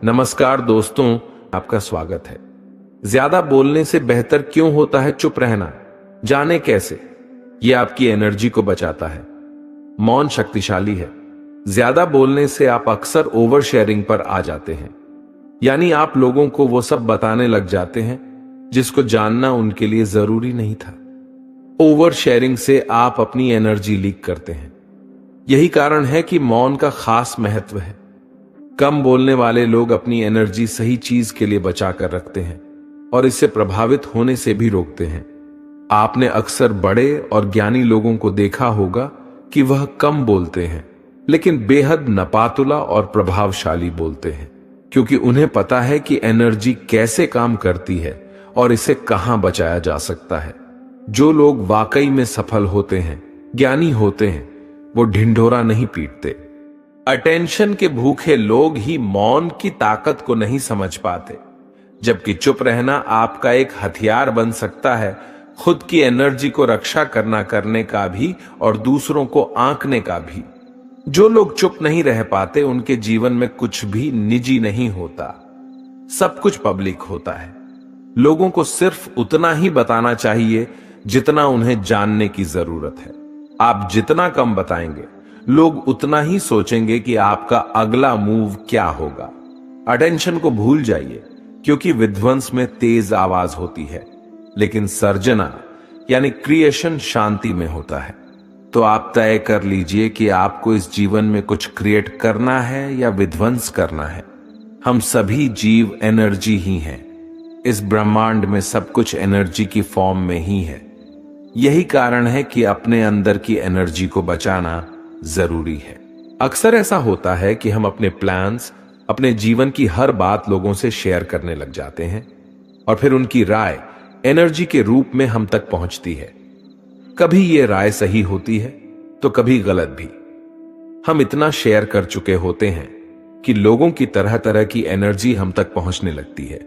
नमस्कार दोस्तों, आपका स्वागत है। ज्यादा बोलने से बेहतर क्यों होता है चुप रहना? जाने कैसे। यह आपकी एनर्जी को बचाता है। मौन शक्तिशाली है। ज्यादा बोलने से आप अक्सर ओवर शेयरिंग पर आ जाते हैं, यानी आप लोगों को वो सब बताने लग जाते हैं जिसको जानना उनके लिए जरूरी नहीं था। ओवर शेयरिंग से आप अपनी एनर्जी लीक करते हैं। यही कारण है कि मौन का खास महत्व है। कम बोलने वाले लोग अपनी एनर्जी सही चीज के लिए बचा कर रखते हैं और इससे प्रभावित होने से भी रोकते हैं। आपने अक्सर बड़े और ज्ञानी लोगों को देखा होगा कि वह कम बोलते हैं लेकिन बेहद नपातुला और प्रभावशाली बोलते हैं, क्योंकि उन्हें पता है कि एनर्जी कैसे काम करती है और इसे कहां बचाया जा सकता है। जो लोग वाकई में सफल होते हैं, ज्ञानी होते हैं, वो ढिंढोरा नहीं पीटते। अटेंशन के भूखे लोग ही मौन की ताकत को नहीं समझ पाते, जबकि चुप रहना आपका एक हथियार बन सकता है, खुद की एनर्जी को रक्षा करने का भी और दूसरों को आंकने का भी। जो लोग चुप नहीं रह पाते उनके जीवन में कुछ भी निजी नहीं होता, सब कुछ पब्लिक होता है। लोगों को सिर्फ उतना ही बताना चाहिए जितना उन्हें जानने की जरूरत है। आप जितना कम बताएंगे, लोग उतना ही सोचेंगे कि आपका अगला मूव क्या होगा। अटेंशन को भूल जाइए, क्योंकि विध्वंस में तेज आवाज होती है, लेकिन सर्जना यानी क्रिएशन शांति में होता है। तो आप तय कर लीजिए कि आपको इस जीवन में कुछ क्रिएट करना है या विध्वंस करना है। हम सभी जीव एनर्जी ही हैं। इस ब्रह्मांड में सब कुछ एनर्जी की फॉर्म में ही है। यही कारण है कि अपने अंदर की एनर्जी को बचाना जरूरी है। अक्सर ऐसा होता है कि हम अपने प्लान्स, अपने जीवन की हर बात लोगों से शेयर करने लग जाते हैं और फिर उनकी राय एनर्जी के रूप में हम तक पहुंचती है। कभी ये राय सही होती है तो कभी गलत भी। हम इतना शेयर कर चुके होते हैं कि लोगों की तरह तरह की एनर्जी हम तक पहुंचने लगती है।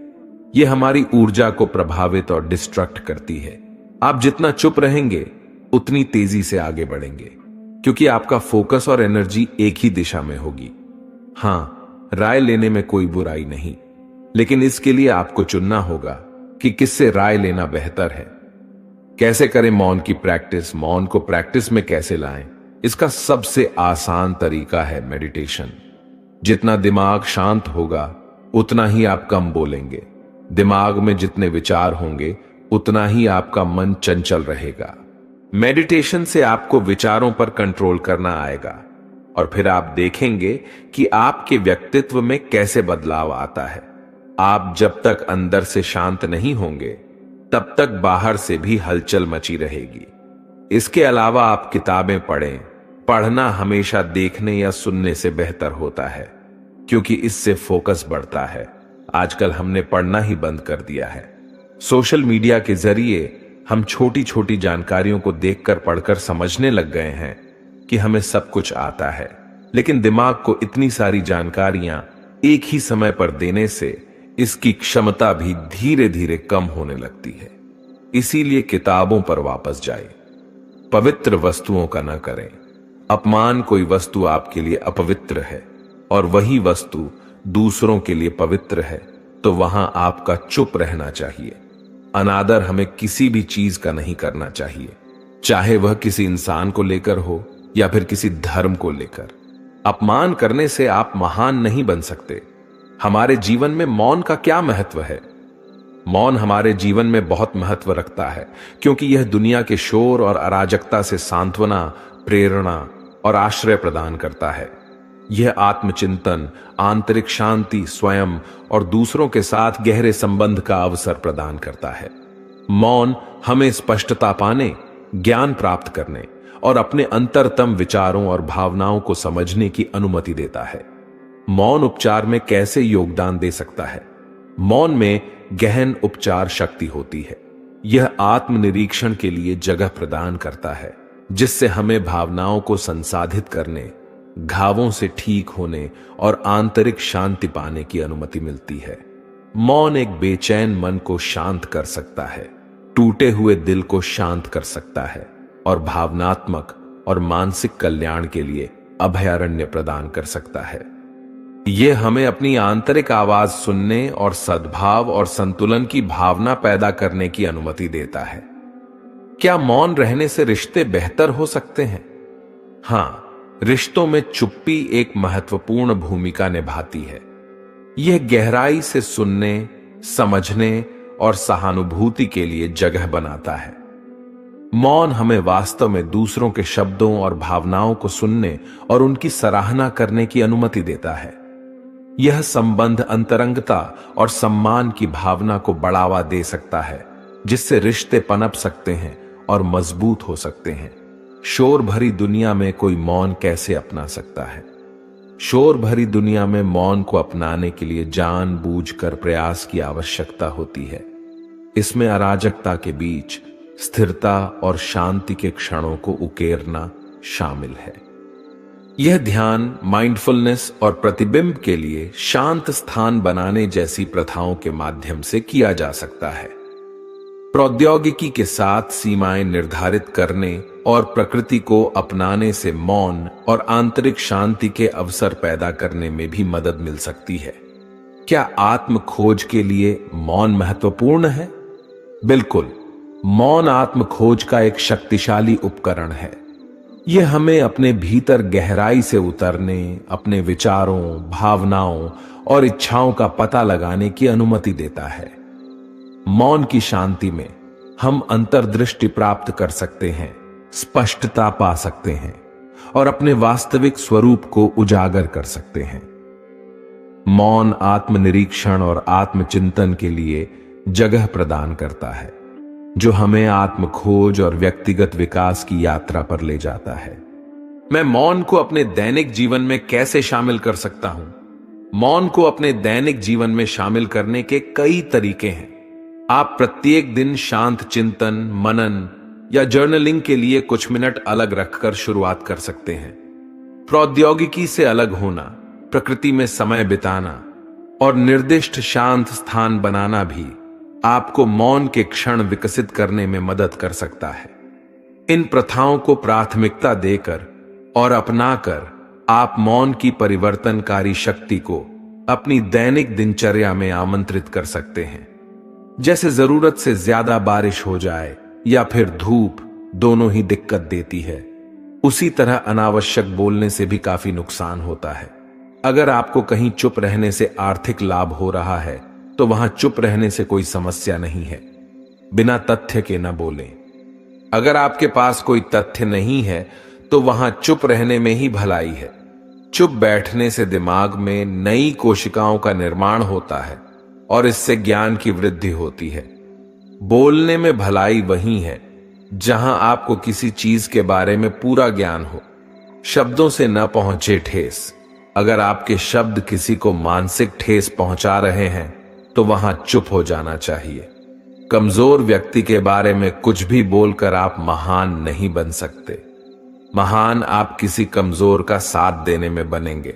ये हमारी ऊर्जा को प्रभावित और डिस्ट्रक्ट करती है। आप जितना चुप रहेंगे उतनी तेजी से आगे बढ़ेंगे, क्योंकि आपका फोकस और एनर्जी एक ही दिशा में होगी। हां, राय लेने में कोई बुराई नहीं, लेकिन इसके लिए आपको चुनना होगा कि किससे राय लेना बेहतर है। कैसे करें मौन की प्रैक्टिस? मौन को प्रैक्टिस में कैसे लाएं? इसका सबसे आसान तरीका है मेडिटेशन। जितना दिमाग शांत होगा उतना ही आप कम बोलेंगे। दिमाग में जितने विचार होंगे उतना ही आपका मन चंचल रहेगा। मेडिटेशन से आपको विचारों पर कंट्रोल करना आएगा और फिर आप देखेंगे कि आपके व्यक्तित्व में कैसे बदलाव आता है। आप जब तक अंदर से शांत नहीं होंगे तब तक बाहर से भी हलचल मची रहेगी। इसके अलावा आप किताबें पढ़ें। पढ़ना हमेशा देखने या सुनने से बेहतर होता है, क्योंकि इससे फोकस बढ़ता है। आजकल हमने पढ़ना ही बंद कर दिया है। सोशल मीडिया के जरिए हम छोटी छोटी जानकारियों को देखकर पढ़कर समझने लग गए हैं कि हमें सब कुछ आता है, लेकिन दिमाग को इतनी सारी जानकारियां एक ही समय पर देने से इसकी क्षमता भी धीरे धीरे कम होने लगती है। इसीलिए किताबों पर वापस जाए। पवित्र वस्तुओं का न करें। अपमान कोई वस्तु आपके लिए अपवित्र है और वही वस्तु दूसरों के लिए पवित्र है, तो वहां आपका चुप रहना चाहिए। अनादर हमें किसी भी चीज का नहीं करना चाहिए, चाहे वह किसी इंसान को लेकर हो या फिर किसी धर्म को लेकर। अपमान करने से आप महान नहीं बन सकते। हमारे जीवन में मौन का क्या महत्व है? मौन हमारे जीवन में बहुत महत्व रखता है, क्योंकि यह दुनिया के शोर और अराजकता से सांत्वना, प्रेरणा और आश्रय प्रदान करता है। यह आत्मचिंतन, आंतरिक शांति, स्वयं और दूसरों के साथ गहरे संबंध का अवसर प्रदान करता है। मौन हमें स्पष्टता पाने, ज्ञान प्राप्त करने और अपने अंतरतम विचारों और भावनाओं को समझने की अनुमति देता है। मौन उपचार में कैसे योगदान दे सकता है? मौन में गहन उपचार शक्ति होती है। यह आत्मनिरीक्षण के लिए जगह प्रदान करता है, जिससे हमें भावनाओं को संसाधित करने, घावों से ठीक होने और आंतरिक शांति पाने की अनुमति मिलती है। मौन एक बेचैन मन को शांत कर सकता है, टूटे हुए दिल को शांत कर सकता है और भावनात्मक और मानसिक कल्याण के लिए अभयारण्य प्रदान कर सकता है। ये हमें अपनी आंतरिक आवाज सुनने और सद्भाव और संतुलन की भावना पैदा करने की अनुमति देता है। क्या मौन रहने से रिश्ते बेहतर हो सकते हैं? हां, रिश्तों में चुप्पी एक महत्वपूर्ण भूमिका निभाती है। यह गहराई से सुनने, समझने और सहानुभूति के लिए जगह बनाता है। मौन हमें वास्तव में दूसरों के शब्दों और भावनाओं को सुनने और उनकी सराहना करने की अनुमति देता है। यह संबंध अंतरंगता और सम्मान की भावना को बढ़ावा दे सकता है, जिससे रिश्ते पनप सकते हैं और मजबूत हो सकते हैं। शोर भरी दुनिया में कोई मौन कैसे अपना सकता है? शोर भरी दुनिया में मौन को अपनाने के लिए जानबूझकर प्रयास की आवश्यकता होती है। इसमें अराजकता के बीच स्थिरता और शांति के क्षणों को उकेरना शामिल है। यह ध्यान, माइंडफुलनेस और प्रतिबिंब के लिए शांत स्थान बनाने जैसी प्रथाओं के माध्यम से किया जा सकता है। प्रौद्योगिकी के साथ सीमाएं निर्धारित करने और प्रकृति को अपनाने से मौन और आंतरिक शांति के अवसर पैदा करने में भी मदद मिल सकती है। क्या आत्म खोज के लिए मौन महत्वपूर्ण है? बिल्कुल। मौन आत्म खोज का एक शक्तिशाली उपकरण है। यह हमें अपने भीतर गहराई से उतरने, अपने विचारों, भावनाओं और इच्छाओं का पता लगाने की अनुमति देता है। मौन की शांति में हम अंतर्दृष्टि प्राप्त कर सकते हैं, स्पष्टता पा सकते हैं और अपने वास्तविक स्वरूप को उजागर कर सकते हैं। मौन आत्मनिरीक्षण और आत्मचिंतन के लिए जगह प्रदान करता है, जो हमें आत्म खोज और व्यक्तिगत विकास की यात्रा पर ले जाता है। मैं मौन को अपने दैनिक जीवन में कैसे शामिल कर सकता हूं? मौन को अपने दैनिक जीवन में शामिल करने के कई तरीके हैं। आप प्रत्येक दिन शांत चिंतन, मनन या जर्नलिंग के लिए कुछ मिनट अलग रखकर शुरुआत कर सकते हैं। प्रौद्योगिकी से अलग होना, प्रकृति में समय बिताना और निर्दिष्ट शांत स्थान बनाना भी आपको मौन के क्षण विकसित करने में मदद कर सकता है। इन प्रथाओं को प्राथमिकता देकर और अपनाकर आप मौन की परिवर्तनकारी शक्ति को अपनी दैनिक दिनचर्या में आमंत्रित कर सकते हैं। जैसे जरूरत से ज्यादा बारिश हो जाए या फिर धूप, दोनों ही दिक्कत देती है, उसी तरह अनावश्यक बोलने से भी काफी नुकसान होता है। अगर आपको कहीं चुप रहने से आर्थिक लाभ हो रहा है, तो वहां चुप रहने से कोई समस्या नहीं है। बिना तथ्य के न बोलें। अगर आपके पास कोई तथ्य नहीं है, तो वहां चुप रहने में ही भलाई है। चुप बैठने से दिमाग में नई कोशिकाओं का निर्माण होता है और इससे ज्ञान की वृद्धि होती है। बोलने में भलाई वही है जहां आपको किसी चीज के बारे में पूरा ज्ञान हो, शब्दों से न पहुंचे ठेस। अगर आपके शब्द किसी को मानसिक ठेस पहुंचा रहे हैं, तो वहां चुप हो जाना चाहिए। कमजोर व्यक्ति के बारे में कुछ भी बोलकर आप महान नहीं बन सकते। महान आप किसी कमजोर का साथ देने में बनेंगे।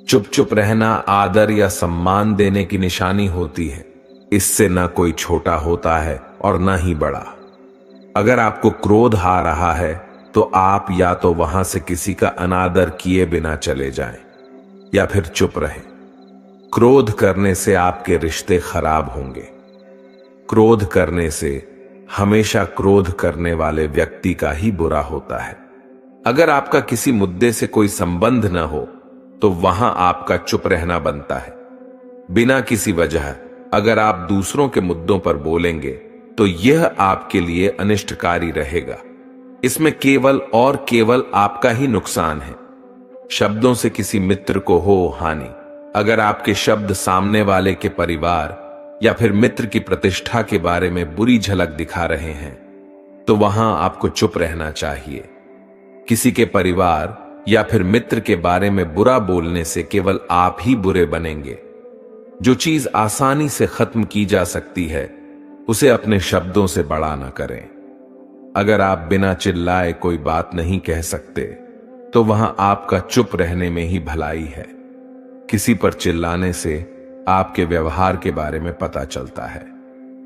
चुप चुप रहना आदर या सम्मान देने की निशानी होती है। इससे न कोई छोटा होता है और न ही बड़ा। अगर आपको क्रोध आ रहा है, तो आप या तो वहां से किसी का अनादर किए बिना चले जाएं या फिर चुप रहें। क्रोध करने से आपके रिश्ते खराब होंगे। क्रोध करने से हमेशा क्रोध करने वाले व्यक्ति का ही बुरा होता है। अगर आपका किसी मुद्दे से कोई संबंध न हो, तो वहां आपका चुप रहना बनता है। बिना किसी वजह अगर आप दूसरों के मुद्दों पर बोलेंगे, तो यह आपके लिए अनिष्टकारी रहेगा। इसमें केवल और केवल आपका ही नुकसान है। शब्दों से किसी मित्र को हो हानि। अगर आपके शब्द सामने वाले के परिवार या फिर मित्र की प्रतिष्ठा के बारे में बुरी झलक दिखा रहे हैं, तो वहां आपको चुप रहना चाहिए। किसी के परिवार या फिर मित्र के बारे में बुरा बोलने से केवल आप ही बुरे बनेंगे। जो चीज आसानी से खत्म की जा सकती है, उसे अपने शब्दों से बड़ा न करें। अगर आप बिना चिल्लाए कोई बात नहीं कह सकते, तो वहां आपका चुप रहने में ही भलाई है। किसी पर चिल्लाने से आपके व्यवहार के बारे में पता चलता है।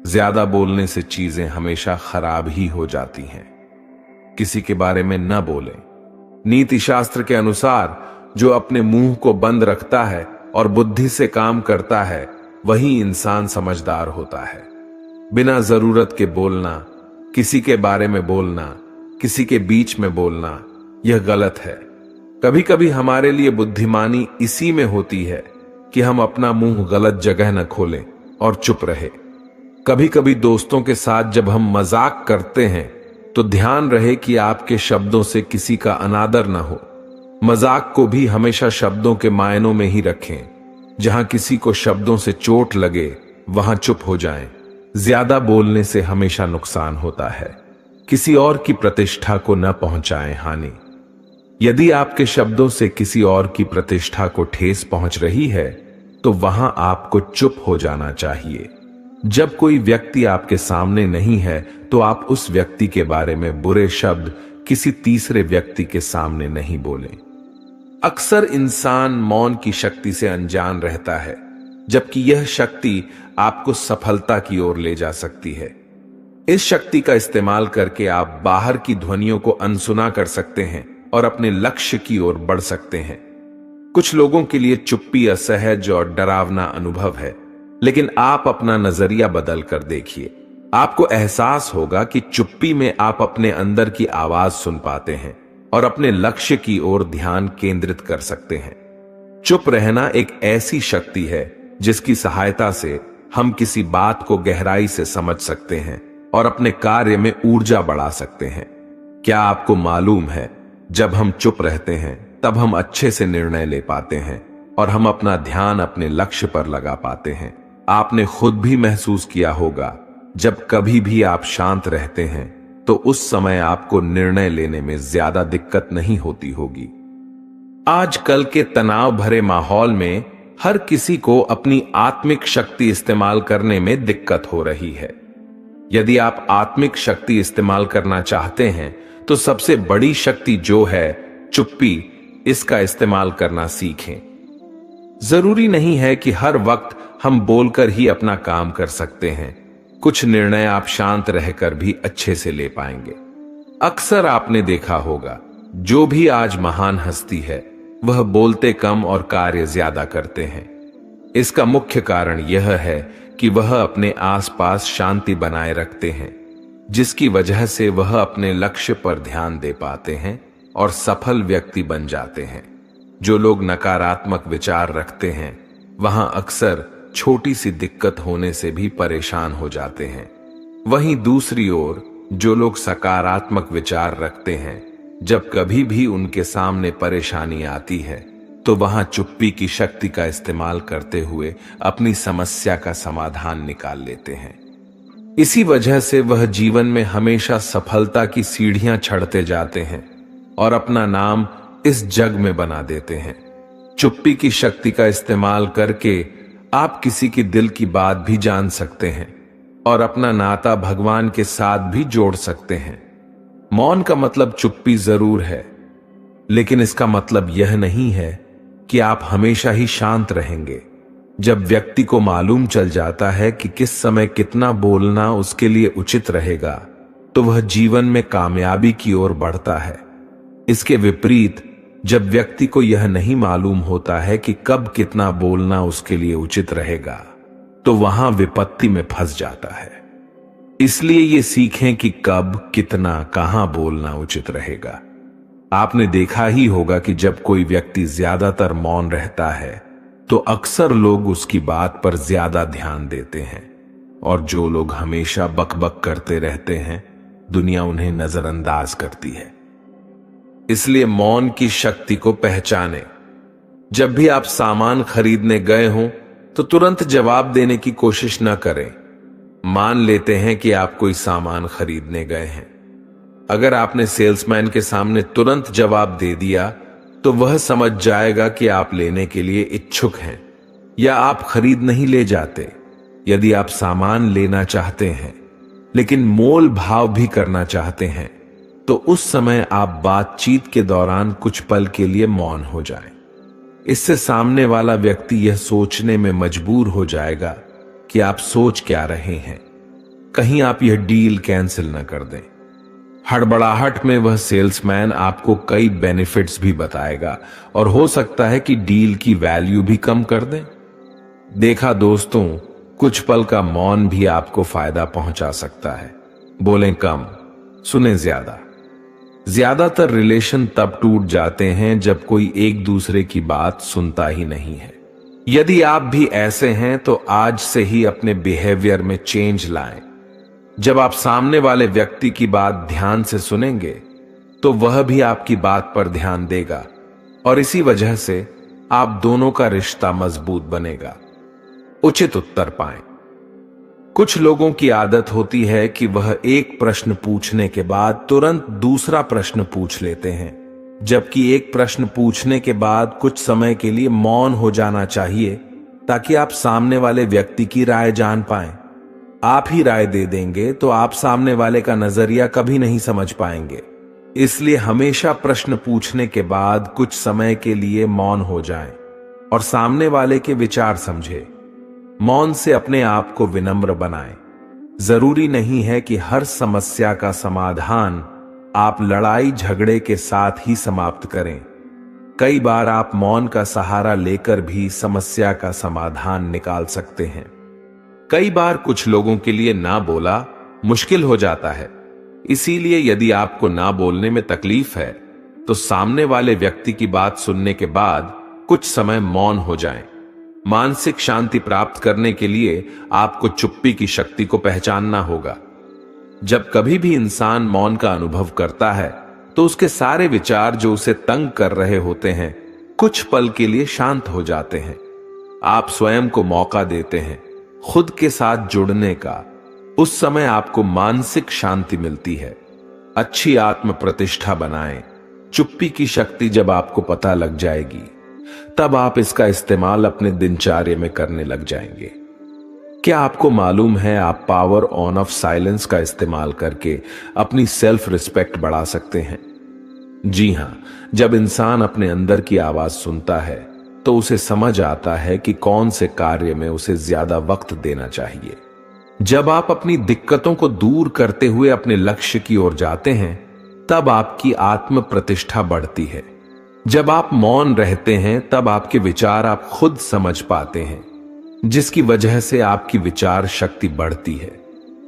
ज्यादा बोलने से चीजें हमेशा खराब ही हो जाती हैं। किसी के बारे में न बोलें। नीति शास्त्र के अनुसार जो अपने मुंह को बंद रखता है, और बुद्धि से काम करता है वही इंसान समझदार होता है। बिना जरूरत के बोलना, किसी के बारे में बोलना, किसी के बीच में बोलना, यह गलत है। कभी कभी हमारे लिए बुद्धिमानी इसी में होती है कि हम अपना मुंह गलत जगह न खोलें और चुप रहे। कभी कभी दोस्तों के साथ जब हम मजाक करते हैं तो ध्यान रहे कि आपके शब्दों से किसी का अनादर न हो। मजाक को भी हमेशा शब्दों के मायनों में ही रखें। जहां किसी को शब्दों से चोट लगे वहां चुप हो जाएं। ज्यादा बोलने से हमेशा नुकसान होता है। किसी और की प्रतिष्ठा को न पहुंचाएं हानि। यदि आपके शब्दों से किसी और की प्रतिष्ठा को ठेस पहुंच रही है तो वहां आपको चुप हो जाना चाहिए। जब कोई व्यक्ति आपके सामने नहीं है तो आप उस व्यक्ति के बारे में बुरे शब्द किसी तीसरे व्यक्ति के सामने नहीं बोलें। अक्सर इंसान मौन की शक्ति से अनजान रहता है, जबकि यह शक्ति आपको सफलता की ओर ले जा सकती है। इस शक्ति का इस्तेमाल करके आप बाहर की ध्वनियों को अनसुना कर सकते हैं और अपने लक्ष्य की ओर बढ़ सकते हैं। कुछ लोगों के लिए चुप्पी असहज और डरावना अनुभव है, लेकिन आप अपना नजरिया बदल कर देखिए। आपको एहसास होगा कि चुप्पी में आप अपने अंदर की आवाज सुन पाते हैं और अपने लक्ष्य की ओर ध्यान केंद्रित कर सकते हैं। चुप रहना एक ऐसी शक्ति है जिसकी सहायता से हम किसी बात को गहराई से समझ सकते हैं और अपने कार्य में ऊर्जा बढ़ा सकते हैं। क्या आपको मालूम है, जब हम चुप रहते हैं तब हम अच्छे से निर्णय ले पाते हैं और हम अपना ध्यान अपने लक्ष्य पर लगा पाते हैं। आपने खुद भी महसूस किया होगा, जब कभी भी आप शांत रहते हैं तो उस समय आपको निर्णय लेने में ज्यादा दिक्कत नहीं होती होगी। आजकल के तनाव भरे माहौल में हर किसी को अपनी आत्मिक शक्ति इस्तेमाल करने में दिक्कत हो रही है। यदि आप आत्मिक शक्ति इस्तेमाल करना चाहते हैं तो सबसे बड़ी शक्ति जो है चुप्पी, इसका इस्तेमाल करना सीखें। जरूरी नहीं है कि हर वक्त हम बोलकर ही अपना काम कर सकते हैं। कुछ निर्णय आप शांत रहकर भी अच्छे से ले पाएंगे। अक्सर आपने देखा होगा, जो भी आज महान हस्ती है वह बोलते कम और कार्य ज्यादा करते हैं। इसका मुख्य कारण यह है कि वह अपने आसपास शांति बनाए रखते हैं, जिसकी वजह से वह अपने लक्ष्य पर ध्यान दे पाते हैं और सफल व्यक्ति बन जाते हैं। जो लोग नकारात्मक विचार रखते हैं वहां अक्सर छोटी सी दिक्कत होने से भी परेशान हो जाते हैं। वहीं दूसरी ओर जो लोग सकारात्मक विचार रखते हैं, जब कभी भी उनके सामने परेशानी आती है तो वहां चुप्पी की शक्ति का इस्तेमाल करते हुए अपनी समस्या का समाधान निकाल लेते हैं। इसी वजह से वह जीवन में हमेशा सफलता की सीढ़ियां चढ़ते जाते हैं और अपना नाम इस जग में बना देते हैं। चुप्पी की शक्ति का इस्तेमाल करके आप किसी की दिल की बात भी जान सकते हैं और अपना नाता भगवान के साथ भी जोड़ सकते हैं। मौन का मतलब चुप्पी जरूर है, लेकिन इसका मतलब यह नहीं है कि आप हमेशा ही शांत रहेंगे। जब व्यक्ति को मालूम चल जाता है कि किस समय कितना बोलना उसके लिए उचित रहेगा, तो वह जीवन में कामयाबी की ओर बढ़ता है। इसके विपरीत जब व्यक्ति को यह नहीं मालूम होता है कि कब कितना बोलना उसके लिए उचित रहेगा, तो वहां विपत्ति में फंस जाता है। इसलिए ये सीखें कि कब, कितना, कहां बोलना उचित रहेगा। आपने देखा ही होगा कि जब कोई व्यक्ति ज्यादातर मौन रहता है तो अक्सर लोग उसकी बात पर ज्यादा ध्यान देते हैं, और जो लोग हमेशा बकबक करते रहते हैं दुनिया उन्हें नजरअंदाज करती है। इसलिए मौन की शक्ति को पहचानें। जब भी आप सामान खरीदने गए हों तो तुरंत जवाब देने की कोशिश न करें। मान लेते हैं कि आप कोई सामान खरीदने गए हैं। अगर आपने सेल्समैन के सामने तुरंत जवाब दे दिया तो वह समझ जाएगा कि आप लेने के लिए इच्छुक हैं या आप खरीद नहीं ले जाते। यदि आप सामान लेना चाहते हैं लेकिन मोल भाव भी करना चाहते हैं तो उस समय आप बातचीत के दौरान कुछ पल के लिए मौन हो जाएं। इससे सामने वाला व्यक्ति यह सोचने में मजबूर हो जाएगा कि आप सोच क्या रहे हैं, कहीं आप यह डील कैंसिल न कर दें। हड़बड़ाहट में वह सेल्समैन आपको कई बेनिफिट्स भी बताएगा और हो सकता है कि डील की वैल्यू भी कम कर दे। देखा दोस्तों, कुछ पल का मौन भी आपको फायदा पहुंचा सकता है। बोलें कम, सुने ज्यादा। ज्यादातर रिलेशन तब टूट जाते हैं जब कोई एक दूसरे की बात सुनता ही नहीं है। यदि आप भी ऐसे हैं तो आज से ही अपने बिहेवियर में चेंज लाएं। जब आप सामने वाले व्यक्ति की बात ध्यान से सुनेंगे तो वह भी आपकी बात पर ध्यान देगा और इसी वजह से आप दोनों का रिश्ता मजबूत बनेगा। उचित उत्तर पाएं। कुछ लोगों की आदत होती है कि वह एक प्रश्न पूछने के बाद तुरंत दूसरा प्रश्न पूछ लेते हैं, जबकि एक प्रश्न पूछने के बाद कुछ समय के लिए मौन हो जाना चाहिए ताकि आप सामने वाले व्यक्ति की राय जान पाएं। आप ही राय दे देंगे तो आप सामने वाले का नजरिया कभी नहीं समझ पाएंगे। इसलिए हमेशा प्रश्न पूछने के बाद कुछ समय के लिए मौन हो जाएं और सामने वाले के विचार समझें। मौन से अपने आप को विनम्र बनाएं। जरूरी नहीं है कि हर समस्या का समाधान आप लड़ाई झगड़े के साथ ही समाप्त करें। कई बार आप मौन का सहारा लेकर भी समस्या का समाधान निकाल सकते हैं। कई बार कुछ लोगों के लिए ना बोला मुश्किल हो जाता है, इसीलिए यदि आपको ना बोलने में तकलीफ है तो सामने वाले व्यक्ति की बात सुनने के बाद कुछ समय मौन हो जाएं। मानसिक शांति प्राप्त करने के लिए आपको चुप्पी की शक्ति को पहचानना होगा। जब कभी भी इंसान मौन का अनुभव करता है तो उसके सारे विचार जो उसे तंग कर रहे होते हैं कुछ पल के लिए शांत हो जाते हैं। आप स्वयं को मौका देते हैं खुद के साथ जुड़ने का। उस समय आपको मानसिक शांति मिलती है। अच्छी आत्म प्रतिष्ठा बनाएं। चुप्पी की शक्ति जब आपको पता लग जाएगी तब आप इसका इस्तेमाल अपने दिनचर्या में करने लग जाएंगे। क्या आपको मालूम है आप पावर ऑन ऑफ साइलेंस का इस्तेमाल करके अपनी सेल्फ रिस्पेक्ट बढ़ा सकते हैं? जी हां, जब इंसान अपने अंदर की आवाज सुनता है तो उसे समझ आता है कि कौन से कार्य में उसे ज्यादा वक्त देना चाहिए। जब आप अपनी दिक्कतों को दूर करते हुए अपने लक्ष्य की ओर जाते हैं तब आपकी आत्म प्रतिष्ठा बढ़ती है। जब आप मौन रहते हैं तब आपके विचार आप खुद समझ पाते हैं, जिसकी वजह से आपकी विचार शक्ति बढ़ती है।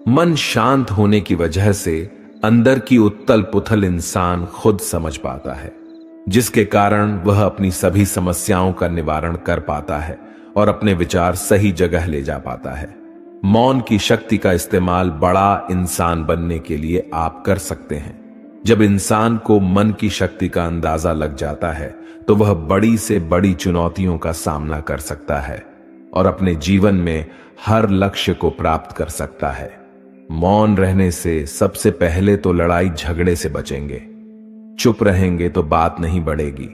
मन शांत होने की वजह से अंदर की उत्तल पुथल इंसान खुद समझ पाता है, जिसके कारण वह अपनी सभी समस्याओं का निवारण कर पाता है और अपने विचार सही जगह ले जा पाता है। मौन की शक्ति का इस्तेमाल बड़ा इंसान बनने के लिए आप कर सकते हैं। जब इंसान को मन की शक्ति का अंदाजा लग जाता है तो वह बड़ी से बड़ी चुनौतियों का सामना कर सकता है और अपने जीवन में हर लक्ष्य को प्राप्त कर सकता है। मौन रहने से सबसे पहले तो लड़ाई झगड़े से बचेंगे। चुप रहेंगे तो बात नहीं बढ़ेगी।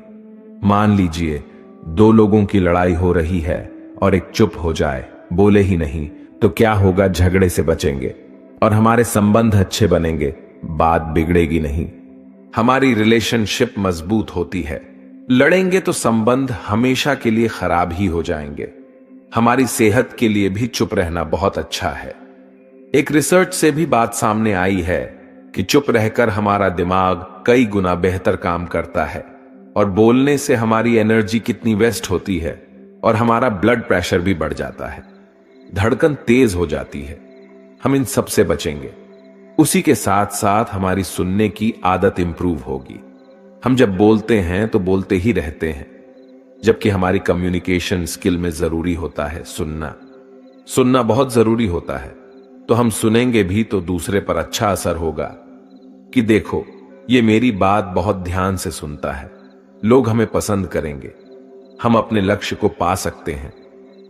मान लीजिए दो लोगों की लड़ाई हो रही है और एक चुप हो जाए, बोले ही नहीं, तो क्या होगा? झगड़े से बचेंगे और हमारे संबंध अच्छे बनेंगे, बात बिगड़ेगी नहीं, हमारी रिलेशनशिप मजबूत होती है। लड़ेंगे तो संबंध हमेशा के लिए खराब ही हो जाएंगे। हमारी सेहत के लिए भी चुप रहना बहुत अच्छा है। एक रिसर्च से भी बात सामने आई है कि चुप रहकर हमारा दिमाग कई गुना बेहतर काम करता है और बोलने से हमारी एनर्जी कितनी वेस्ट होती है और हमारा ब्लड प्रेशर भी बढ़ जाता है, धड़कन तेज हो जाती है। हम इन सब से बचेंगे। उसी के साथ साथ हमारी सुनने की आदत इंप्रूव होगी। हम जब बोलते हैं तो बोलते ही रहते हैं, जबकि हमारी कम्युनिकेशन स्किल में जरूरी होता है सुनना बहुत जरूरी होता है। तो हम सुनेंगे भी तो दूसरे पर अच्छा असर होगा कि देखो ये मेरी बात बहुत ध्यान से सुनता है। लोग हमें पसंद करेंगे। हम अपने लक्ष्य को पा सकते हैं,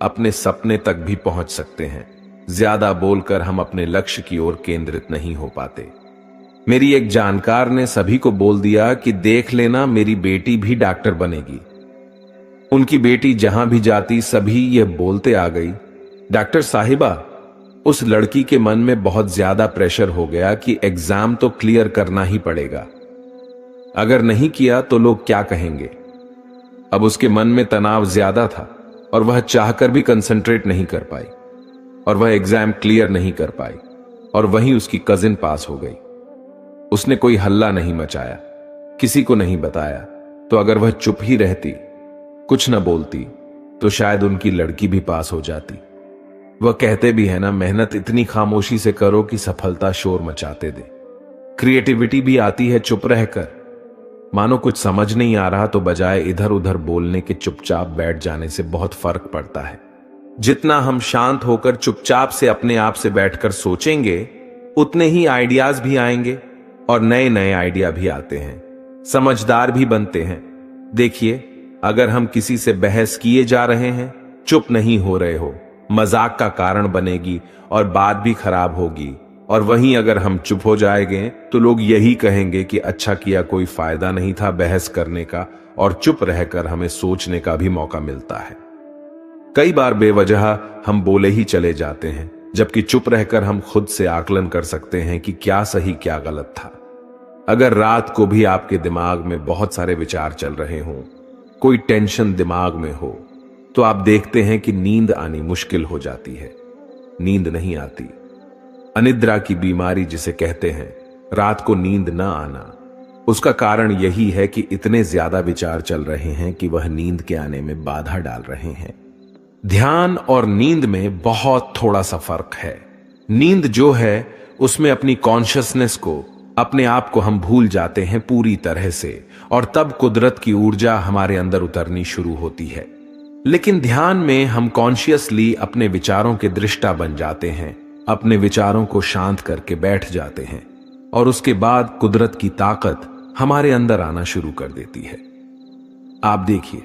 अपने सपने तक भी पहुंच सकते हैं। ज्यादा बोलकर हम अपने लक्ष्य की ओर केंद्रित नहीं हो पाते। मेरी एक जानकार ने सभी को बोल दिया कि देख लेना मेरी बेटी भी डॉक्टर बनेगी। उनकी बेटी जहां भी जाती सभी ये बोलते आ गई, डॉक्टर साहिबा। उस लड़की के मन में बहुत ज्यादा प्रेशर हो गया कि एग्जाम तो क्लियर करना ही पड़ेगा, अगर नहीं किया तो लोग क्या कहेंगे। अब उसके मन में तनाव ज्यादा था और वह चाहकर भी कंसंट्रेट नहीं कर पाई और वह एग्जाम क्लियर नहीं कर पाई और वहीं उसकी कजिन पास हो गई। उसने कोई हल्ला नहीं मचाया, किसी को नहीं बताया। तो अगर वह चुप ही रहती, कुछ न बोलती, तो शायद उनकी लड़की भी पास हो जाती। वह कहते भी है ना, मेहनत इतनी खामोशी से करो कि सफलता शोर मचाते दे। क्रिएटिविटी भी आती है चुप रहकर। मानो कुछ समझ नहीं आ रहा तो बजाय इधर उधर बोलने के चुपचाप बैठ जाने से बहुत फर्क पड़ता है। जितना हम शांत होकर चुपचाप से अपने आप से बैठकर सोचेंगे, उतने ही आइडियाज भी आएंगे और नए नए आइडिया भी आते हैं, समझदार भी बनते हैं। देखिए, अगर हम किसी से बहस किए जा रहे हैं, चुप नहीं हो रहे हो, मजाक का कारण बनेगी और बात भी खराब होगी। और वहीं अगर हम चुप हो जाएंगे तो लोग यही कहेंगे कि अच्छा किया, कोई फायदा नहीं था बहस करने का, और चुप रहकर हमें सोचने का भी मौका मिलता है। कई बार बेवजह हम बोले ही चले जाते हैं, जबकि चुप रहकर हम खुद से आकलन कर सकते हैं कि क्या सही क्या गलत था। अगर रात को भी आपके दिमाग में बहुत सारे विचार चल रहे हों, कोई टेंशन दिमाग में हो, तो आप देखते हैं कि नींद आनी मुश्किल हो जाती है। नींद नहीं आती। अनिद्रा की बीमारी जिसे कहते हैं, रात को नींद न आना, उसका कारण यही है कि इतने ज्यादा विचार चल रहे हैं कि वह नींद के आने में बाधा डाल रहे हैं। ध्यान और नींद में बहुत थोड़ा सा फर्क है। नींद जो है, उसमें अपनी कॉन्शियसनेस को, अपने आप को हम भूल जाते हैं पूरी तरह से, और तब कुदरत की ऊर्जा हमारे अंदर उतरनी शुरू होती है। लेकिन ध्यान में हम कॉन्शियसली अपने विचारों के दृष्टा बन जाते हैं, अपने विचारों को शांत करके बैठ जाते हैं, और उसके बाद कुदरत की ताकत हमारे अंदर आना शुरू कर देती है। आप देखिए,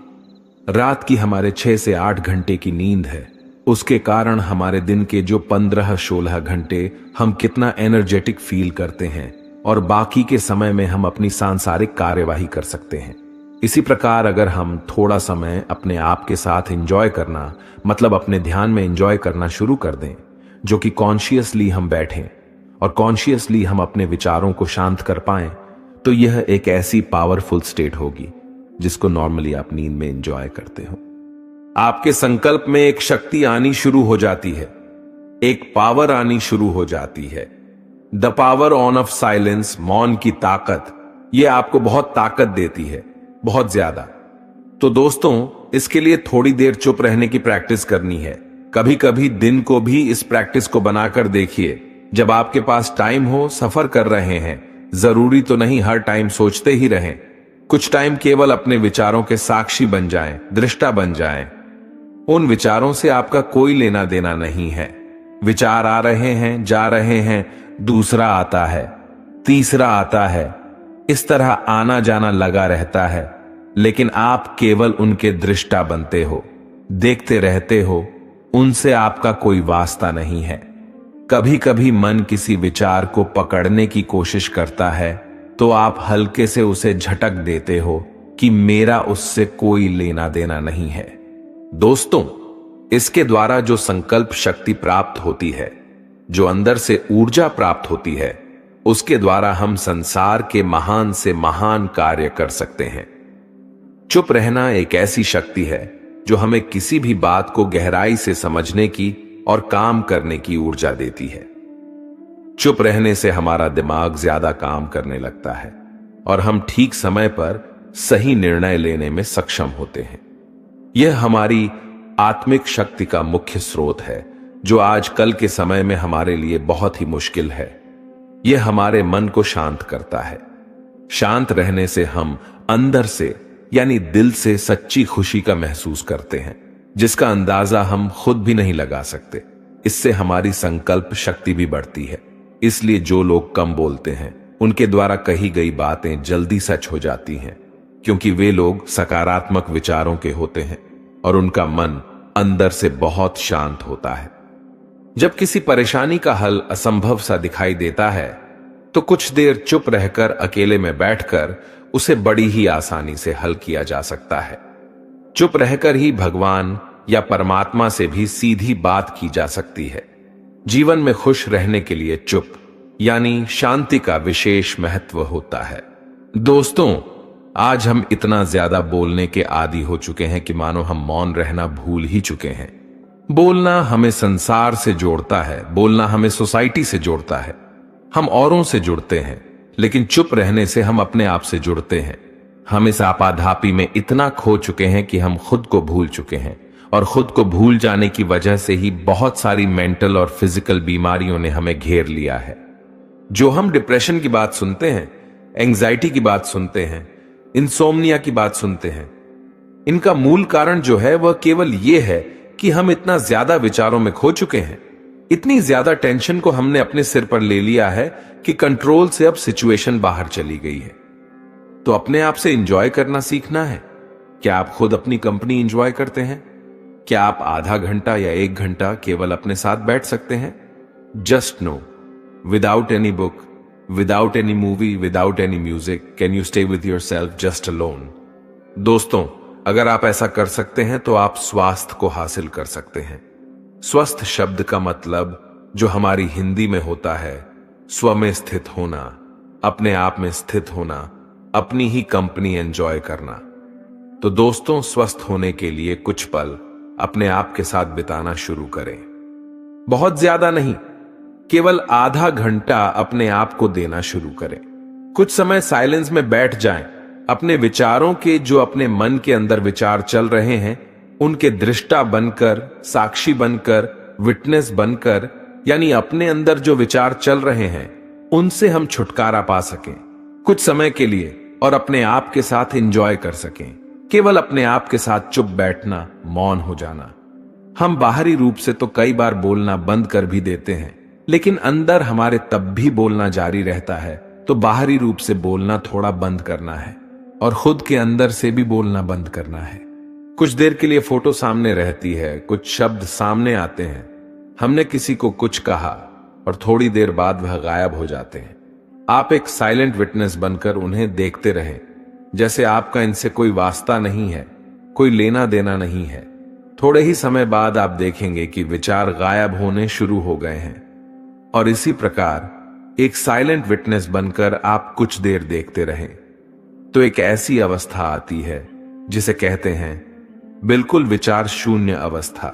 रात की हमारे 6 से 8 घंटे की नींद है, उसके कारण हमारे दिन के जो 15-16 घंटे हम कितना एनर्जेटिक फील करते हैं, और बाकी के समय में हम अपनी सांसारिक कार्यवाही कर सकते हैं। इसी प्रकार अगर हम थोड़ा समय अपने आप के साथ एंजॉय करना, मतलब अपने ध्यान में एंजॉय करना शुरू कर दें, जो कि कॉन्शियसली हम बैठें और कॉन्शियसली हम अपने विचारों को शांत कर पाएं, तो यह एक ऐसी पावरफुल स्टेट होगी जिसको नॉर्मली आप नींद में एंजॉय करते हो। आपके संकल्प में एक शक्ति आनी शुरू हो जाती है, एक पावर आनी शुरू हो जाती है। The power on off silence, मौन की ताकत, यह आपको बहुत ताकत देती है, बहुत ज्यादा। तो दोस्तों, इसके लिए थोड़ी देर चुप रहने की प्रैक्टिस करनी है। कभी कभी दिन को भी इस प्रैक्टिस को बनाकर देखिए। जब आपके पास टाइम हो, सफर कर रहे हैं, जरूरी तो नहीं हर टाइम सोचते ही रहें। कुछ टाइम केवल अपने विचारों के साक्षी बन जाएं, दृष्टा बन जाएं। उन विचारों से आपका कोई लेना देना नहीं है। विचार आ रहे हैं, जा रहे हैं, दूसरा आता है, तीसरा आता है, इस तरह आना जाना लगा रहता है, लेकिन आप केवल उनके दृष्टा बनते हो, देखते रहते हो, उनसे आपका कोई वास्ता नहीं है। कभी कभी मन किसी विचार को पकड़ने की कोशिश करता है, तो आप हल्के से उसे झटक देते हो कि मेरा उससे कोई लेना देना नहीं है। दोस्तों, इसके द्वारा जो संकल्प शक्ति प्राप्त होती है, जो अंदर से ऊर्जा प्राप्त होती है, उसके द्वारा हम संसार के महान से महान कार्य कर सकते हैं। चुप रहना एक ऐसी शक्ति है जो हमें किसी भी बात को गहराई से समझने की और काम करने की ऊर्जा देती है। चुप रहने से हमारा दिमाग ज्यादा काम करने लगता है और हम ठीक समय पर सही निर्णय लेने में सक्षम होते हैं। यह हमारी आत्मिक शक्ति का मुख्य स्रोत है, जो आज कल के समय में हमारे लिए बहुत ही मुश्किल है। यह हमारे मन को शांत करता है। शांत रहने से हम अंदर से, यानी दिल से सच्ची खुशी का महसूस करते हैं, जिसका अंदाजा हम खुद भी नहीं लगा सकते। इससे हमारी संकल्प शक्ति भी बढ़ती है। इसलिए जो लोग कम बोलते हैं, उनके द्वारा कही गई बातें जल्दी सच हो जाती हैं, क्योंकि वे लोग सकारात्मक विचारों के होते हैं और उनका मन अंदर से बहुत शांत होता है। जब किसी परेशानी का हल असंभव सा दिखाई देता है, तो कुछ देर चुप रहकर अकेले में बैठकर उसे बड़ी ही आसानी से हल किया जा सकता है। चुप रहकर ही भगवान या परमात्मा से भी सीधी बात की जा सकती है। जीवन में खुश रहने के लिए चुप, यानी शांति का विशेष महत्व होता है। दोस्तों, आज हम इतना ज्यादा बोलने के आदी हो चुके हैं कि मानो हम मौन रहना भूल ही चुके हैं। बोलना हमें संसार से जोड़ता है, बोलना हमें सोसाइटी से जोड़ता है, हम औरों से जुड़ते हैं, लेकिन चुप रहने से हम अपने आप से जुड़ते हैं। हम इस आपाधापी में इतना खो चुके हैं कि हम खुद को भूल चुके हैं, और खुद को भूल जाने की वजह से ही बहुत सारी मेंटल और फिजिकल बीमारियों ने हमें घेर लिया है। जो हम डिप्रेशन की बात सुनते हैं, एंजाइटी की बात सुनते हैं, इंसोम्निया की बात सुनते हैं, इनका मूल कारण जो है वह केवल यह है कि हम इतना ज्यादा विचारों में खो चुके हैं, इतनी ज्यादा टेंशन को हमने अपने सिर पर ले लिया है कि कंट्रोल से अब सिचुएशन बाहर चली गई है। तो अपने आप से एंजॉय करना सीखना है। क्या आप खुद अपनी कंपनी एंजॉय करते हैं? क्या आप आधा घंटा या 1 घंटा केवल अपने साथ बैठ सकते हैं? Just no, without any book, without any movie, without any music, can you stay with yourself just alone? दोस्तों, अगर आप ऐसा कर सकते हैं तो आप स्वास्थ्य को हासिल कर सकते हैं। स्वस्थ शब्द का मतलब जो हमारी हिंदी में होता है स्व में स्थित होना, अपने आप में स्थित होना, अपनी ही कंपनी एंजॉय करना। तो दोस्तों, स्वस्थ होने के लिए कुछ पल अपने आप के साथ बिताना शुरू करें। बहुत ज्यादा नहीं, केवल आधा घंटा अपने आप को देना शुरू करें। कुछ समय साइलेंस में बैठ जाएं, अपने विचारों के, जो अपने मन के अंदर विचार चल रहे हैं, उनके दृष्टा बनकर, साक्षी बनकर, विटनेस बनकर, यानी अपने अंदर जो विचार चल रहे हैं उनसे हम छुटकारा पा सकें कुछ समय के लिए, और अपने आप के साथ एंजॉय कर सकें। केवल अपने आप के साथ चुप बैठना, मौन हो जाना। हम बाहरी रूप से तो कई बार बोलना बंद कर भी देते हैं, लेकिन अंदर हमारे तब भी बोलना जारी रहता है। तो बाहरी रूप से बोलना थोड़ा बंद करना है और खुद के अंदर से भी बोलना बंद करना है। कुछ देर के लिए फोटो सामने रहती है, कुछ शब्द सामने आते हैं, हमने किसी को कुछ कहा और थोड़ी देर बाद वह गायब हो जाते हैं। आप एक साइलेंट विटनेस बनकर उन्हें देखते रहें, जैसे आपका इनसे कोई वास्ता नहीं है, कोई लेना देना नहीं है। थोड़े ही समय बाद आप देखेंगे कि विचार गायब होने शुरू हो गए हैं। और इसी प्रकार एक साइलेंट विटनेस बनकर आप कुछ देर देखते रहें, तो एक ऐसी अवस्था आती है जिसे कहते हैं बिल्कुल विचार शून्य अवस्था।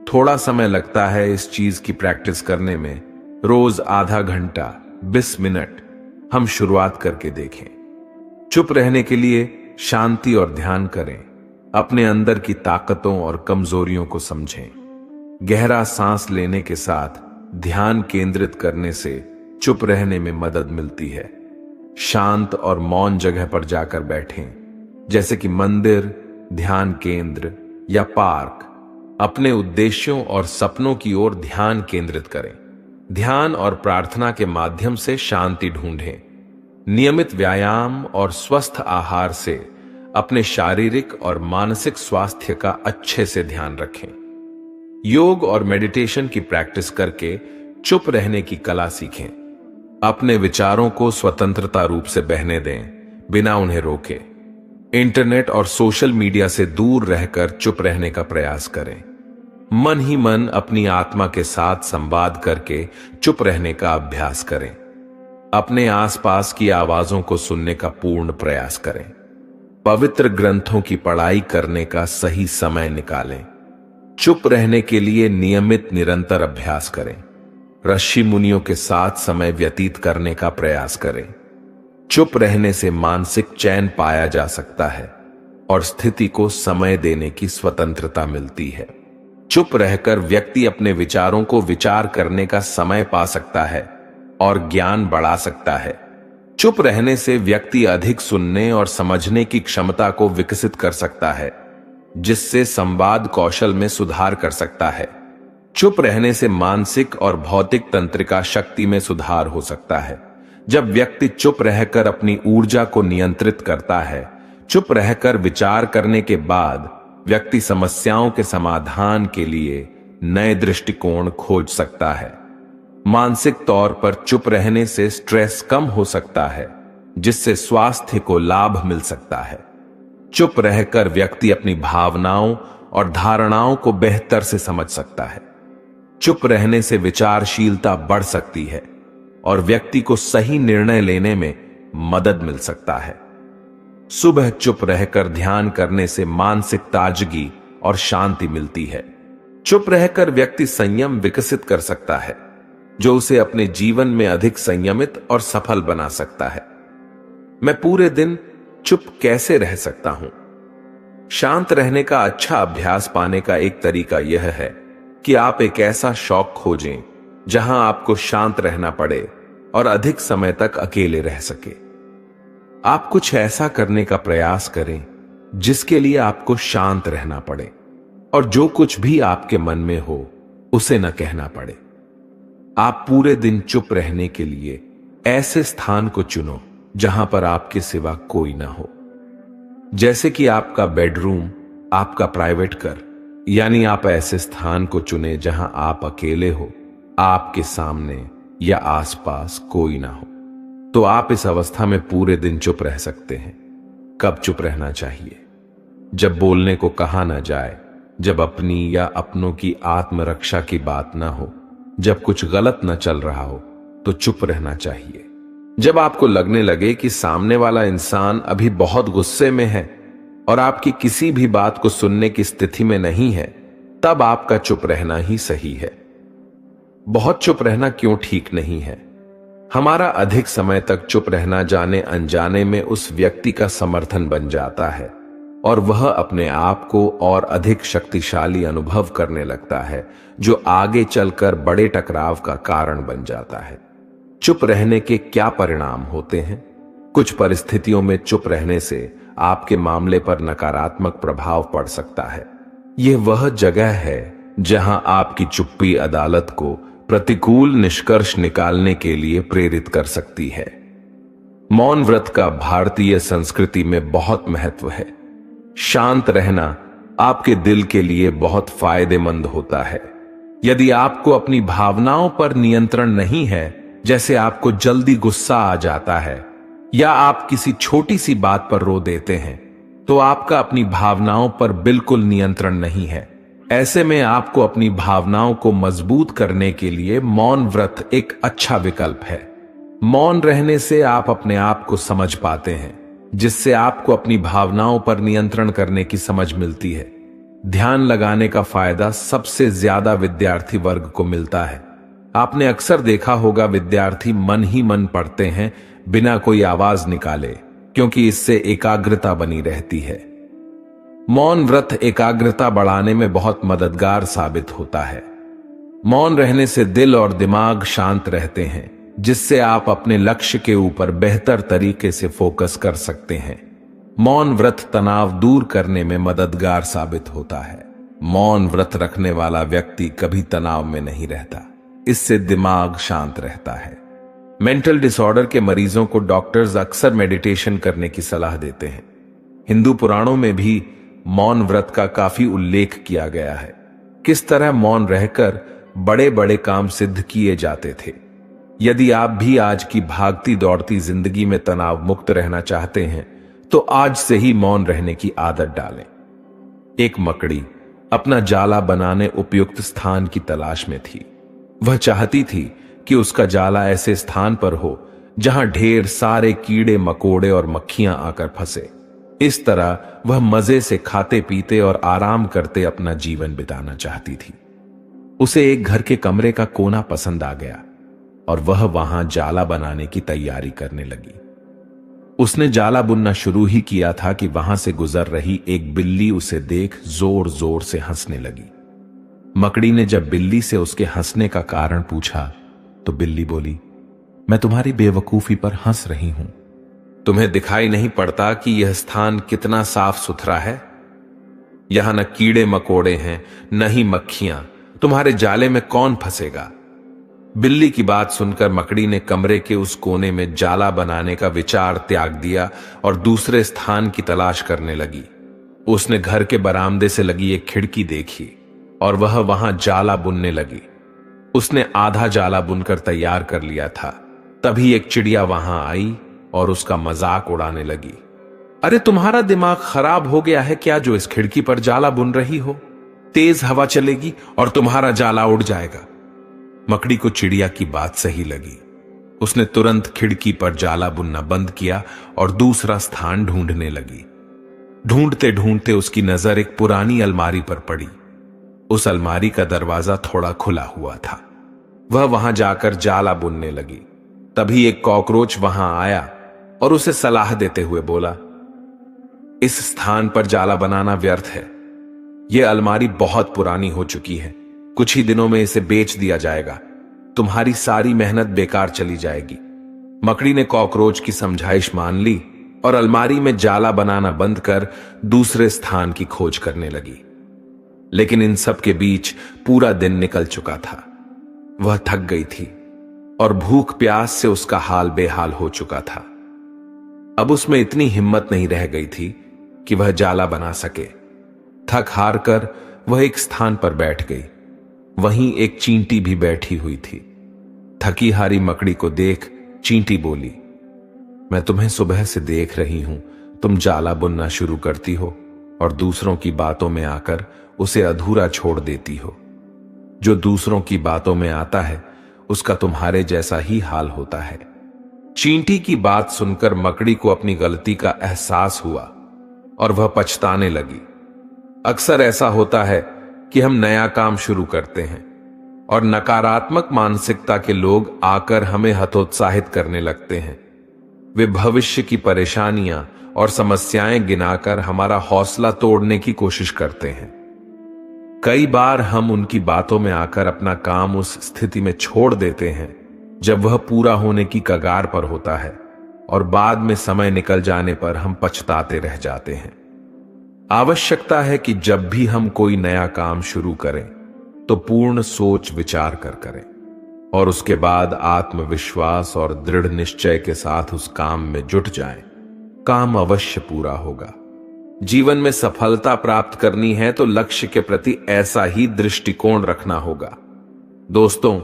थोड़ा समय लगता है इस चीज की प्रैक्टिस करने में, रोज आधा घंटा, 20 मिनट हम शुरुआत करके देखें। चुप रहने के लिए शांति और ध्यान करें, अपने अंदर की ताकतों और कमजोरियों को समझें। गहरा सांस लेने के साथ ध्यान केंद्रित करने से चुप रहने में मदद मिलती है। शांत और मौन जगह पर जाकर बैठें, जैसे कि मंदिर, ध्यान केंद्र या पार्क। अपने उद्देश्यों और सपनों की ओर ध्यान केंद्रित करें। ध्यान और प्रार्थना के माध्यम से शांति ढूंढें। नियमित व्यायाम और स्वस्थ आहार से अपने शारीरिक और मानसिक स्वास्थ्य का अच्छे से ध्यान रखें। योग और मेडिटेशन की प्रैक्टिस करके चुप रहने की कला सीखें। अपने विचारों को स्वतंत्रता रूप से बहने दें, बिना उन्हें रोके। इंटरनेट और सोशल मीडिया से दूर रहकर चुप रहने का प्रयास करें। मन ही मन अपनी आत्मा के साथ संवाद करके चुप रहने का अभ्यास करें। अपने आसपास की आवाजों को सुनने का पूर्ण प्रयास करें। पवित्र ग्रंथों की पढ़ाई करने का सही समय निकालें। चुप रहने के लिए नियमित निरंतर अभ्यास करें। ऋषि मुनियों के साथ समय व्यतीत करने का प्रयास करें। चुप रहने से मानसिक चैन पाया जा सकता है और स्थिति को समय देने की स्वतंत्रता मिलती है। चुप रहकर व्यक्ति अपने विचारों को विचार करने का समय पा सकता है और ज्ञान बढ़ा सकता है। चुप रहने से व्यक्ति अधिक सुनने और समझने की क्षमता को विकसित कर सकता है, जिससे संवाद कौशल में सुधार कर सकता है। चुप रहने से मानसिक और भौतिक तंत्रिका शक्ति में सुधार हो सकता है। जब व्यक्ति चुप रहकर अपनी ऊर्जा को नियंत्रित करता है, चुप रहकर विचार करने के बाद व्यक्ति समस्याओं के समाधान के लिए नए दृष्टिकोण खोज सकता है। मानसिक तौर पर चुप रहने से स्ट्रेस कम हो सकता है, जिससे स्वास्थ्य को लाभ मिल सकता है। चुप रहकर व्यक्ति अपनी भावनाओं और धारणाओं को बेहतर से समझ सकता है। चुप रहने से विचारशीलता बढ़ सकती है और व्यक्ति को सही निर्णय लेने में मदद मिल सकता है। सुबह चुप रहकर ध्यान करने से मानसिक ताजगी और शांति मिलती है। चुप रहकर व्यक्ति संयम विकसित कर सकता है। जो उसे अपने जीवन में अधिक संयमित और सफल बना सकता है। मैं पूरे दिन चुप कैसे रह सकता हूं? शांत रहने का अच्छा अभ्यास पाने का एक तरीका यह है कि आप एक ऐसा शौक खोजें जहां आपको शांत रहना पड़े और अधिक समय तक अकेले रह सके। आप कुछ ऐसा करने का प्रयास करें जिसके लिए आपको शांत रहना पड़े और जो कुछ भी आपके मन में हो उसे न कहना पड़े। आप पूरे दिन चुप रहने के लिए ऐसे स्थान को चुनो जहां पर आपके सिवा कोई ना हो, जैसे कि आपका बेडरूम, आपका प्राइवेट घर, यानी आप ऐसे स्थान को चुने जहां आप अकेले हो, आपके सामने या आसपास कोई ना हो। तो आप इस अवस्था में पूरे दिन चुप रह सकते हैं। कब चुप रहना चाहिए? जब बोलने को कहा ना जाए, जब अपनी या अपनों की आत्मरक्षा की बात ना हो, जब कुछ गलत न चल रहा हो तो चुप रहना चाहिए। जब आपको लगने लगे कि सामने वाला इंसान अभी बहुत गुस्से में है और आपकी किसी भी बात को सुनने की स्थिति में नहीं है, तब आपका चुप रहना ही सही है। बहुत चुप रहना क्यों ठीक नहीं है? हमारा अधिक समय तक चुप रहना जाने अनजाने में उस व्यक्ति का समर्थन बन जाता है और वह अपने आप को और अधिक शक्तिशाली अनुभव करने लगता है, जो आगे चलकर बड़े टकराव का कारण बन जाता है। चुप रहने के क्या परिणाम होते हैं? कुछ परिस्थितियों में चुप रहने से आपके मामले पर नकारात्मक प्रभाव पड़ सकता है। यह वह जगह है जहां आपकी चुप्पी अदालत को प्रतिकूल निष्कर्ष निकालने के लिए प्रेरित कर सकती है। मौन व्रत का भारतीय संस्कृति में बहुत महत्व है। शांत रहना आपके दिल के लिए बहुत फायदेमंद होता है। यदि आपको अपनी भावनाओं पर नियंत्रण नहीं है, जैसे आपको जल्दी गुस्सा आ जाता है या आप किसी छोटी सी बात पर रो देते हैं, तो आपका अपनी भावनाओं पर बिल्कुल नियंत्रण नहीं है। ऐसे में आपको अपनी भावनाओं को मजबूत करने के लिए मौन व्रत एक अच्छा विकल्प है। मौन रहने से आप अपने आप को समझ पाते हैं, जिससे आपको अपनी भावनाओं पर नियंत्रण करने की समझ मिलती है। ध्यान लगाने का फायदा सबसे ज्यादा विद्यार्थी वर्ग को मिलता है। आपने अक्सर देखा होगा, विद्यार्थी मन ही मन पढ़ते हैं बिना कोई आवाज निकाले, क्योंकि इससे एकाग्रता बनी रहती है। मौन व्रत एकाग्रता बढ़ाने में बहुत मददगार साबित होता है। मौन रहने से दिल और दिमाग शांत रहते हैं, जिससे आप अपने लक्ष्य के ऊपर बेहतर तरीके से फोकस कर सकते हैं। मौन व्रत तनाव दूर करने में मददगार साबित होता है। मौन व्रत रखने वाला व्यक्ति कभी तनाव में नहीं रहता। इससे दिमाग शांत रहता है। मेंटल डिसऑर्डर के मरीजों को डॉक्टर्स अक्सर मेडिटेशन करने की सलाह देते हैं। हिंदू पुराणों में भी मौन व्रत का काफी उल्लेख किया गया है। किस तरह मौन रहकर बड़े बड़े काम सिद्ध किए जाते थे। यदि आप भी आज की भागती दौड़ती जिंदगी में तनाव मुक्त रहना चाहते हैं, तो आज से ही मौन रहने की आदत डालें। एक मकड़ी अपना जाला बनाने उपयुक्त स्थान की तलाश में थी। वह चाहती थी कि उसका जाला ऐसे स्थान पर हो जहां ढेर सारे कीड़े मकोड़े और मक्खियां आकर फंसे। इस तरह वह मजे से खाते पीते और आराम करते अपना जीवन बिताना चाहती थी। उसे एक घर के कमरे का कोना पसंद आ गया और वह वहां जाला बनाने की तैयारी करने लगी। उसने जाला बुनना शुरू ही किया था कि वहां से गुजर रही एक बिल्ली उसे देख जोर जोर से हंसने लगी। मकड़ी ने जब बिल्ली से उसके हंसने का कारण पूछा, तो बिल्ली बोली, मैं तुम्हारी बेवकूफी पर हंस रही हूं। तुम्हें दिखाई नहीं पड़ता कि यह स्थान कितना साफ सुथरा है? यहां न कीड़े मकोड़े हैं, न ही मक्खियां। तुम्हारे जाले में कौन फंसेगा? बिल्ली की बात सुनकर मकड़ी ने कमरे के उस कोने में जाला बनाने का विचार त्याग दिया और दूसरे स्थान की तलाश करने लगी। उसने घर के बरामदे से लगी एक खिड़की देखी और वह वहां जाला बुनने लगी। उसने आधा जाला बुनकर तैयार कर लिया था। तभी एक चिड़िया वहां आई और उसका मजाक उड़ाने लगी। अरे तुम्हारा दिमाग खराब हो गया है क्या, जो इस खिड़की पर जाला बुन रही हो? तेज हवा चलेगी और तुम्हारा जाला उड़ जाएगा। मकड़ी को चिड़िया की बात सही लगी। उसने तुरंत खिड़की पर जाला बुनना बंद किया और दूसरा स्थान ढूंढने लगी। ढूंढते ढूंढते उसकी नजर एक पुरानी अलमारी पर पड़ी। उस अलमारी का दरवाजा थोड़ा खुला हुआ था। वह वहां जाकर जाला बुनने लगी। तभी एक कॉकरोच वहां आया और उसे सलाह देते हुए बोला, इस स्थान पर जाला बनाना व्यर्थ है। यह अलमारी बहुत पुरानी हो चुकी है, कुछ ही दिनों में इसे बेच दिया जाएगा। तुम्हारी सारी मेहनत बेकार चली जाएगी। मकड़ी ने कॉकरोच की समझाइश मान ली और अलमारी में जाला बनाना बंद कर दूसरे स्थान की खोज करने लगी। लेकिन इन सब के बीच पूरा दिन निकल चुका था। वह थक गई थी और भूख प्यास से उसका हाल बेहाल हो चुका था। अब उसमें इतनी हिम्मत नहीं रह गई थी कि वह जाला बना सके। थक हार कर वह एक स्थान पर बैठ गई। वहीं एक चींटी भी बैठी हुई थी। थकी हारी मकड़ी को देख चींटी बोली, मैं तुम्हें सुबह से देख रही हूं, तुम जाला बुनना शुरू करती हो और दूसरों की बातों में आकर उसे अधूरा छोड़ देती हो। जो दूसरों की बातों में आता है उसका तुम्हारे जैसा ही हाल होता है। चींटी की बात सुनकर मकड़ी को अपनी गलती का एहसास हुआ और वह पछताने लगी। अक्सर ऐसा होता है कि हम नया काम शुरू करते हैं और नकारात्मक मानसिकता के लोग आकर हमें हतोत्साहित करने लगते हैं। वे भविष्य की परेशानियां और समस्याएं गिनाकर हमारा हौसला तोड़ने की कोशिश करते हैं। कई बार हम उनकी बातों में आकर अपना काम उस स्थिति में छोड़ देते हैं जब वह पूरा होने की कगार पर होता है और बाद में समय निकल जाने पर हम पछताते रह जाते हैं। आवश्यकता है कि जब भी हम कोई नया काम शुरू करें तो पूर्ण सोच विचार कर करें और उसके बाद आत्मविश्वास और दृढ़ निश्चय के साथ उस काम में जुट जाएं। काम अवश्य पूरा होगा। जीवन में सफलता प्राप्त करनी है तो लक्ष्य के प्रति ऐसा ही दृष्टिकोण रखना होगा। दोस्तों,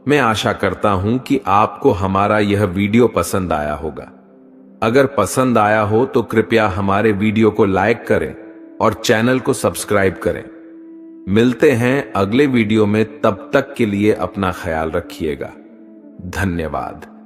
मैं आशा करता हूं कि आपको हमारा यह वीडियो पसंद आया होगा। अगर पसंद आया हो तो कृपया हमारे वीडियो को लाइक करें और चैनल को सब्सक्राइब करें। मिलते हैं अगले वीडियो में, तब तक के लिए अपना ख्याल रखिएगा। धन्यवाद।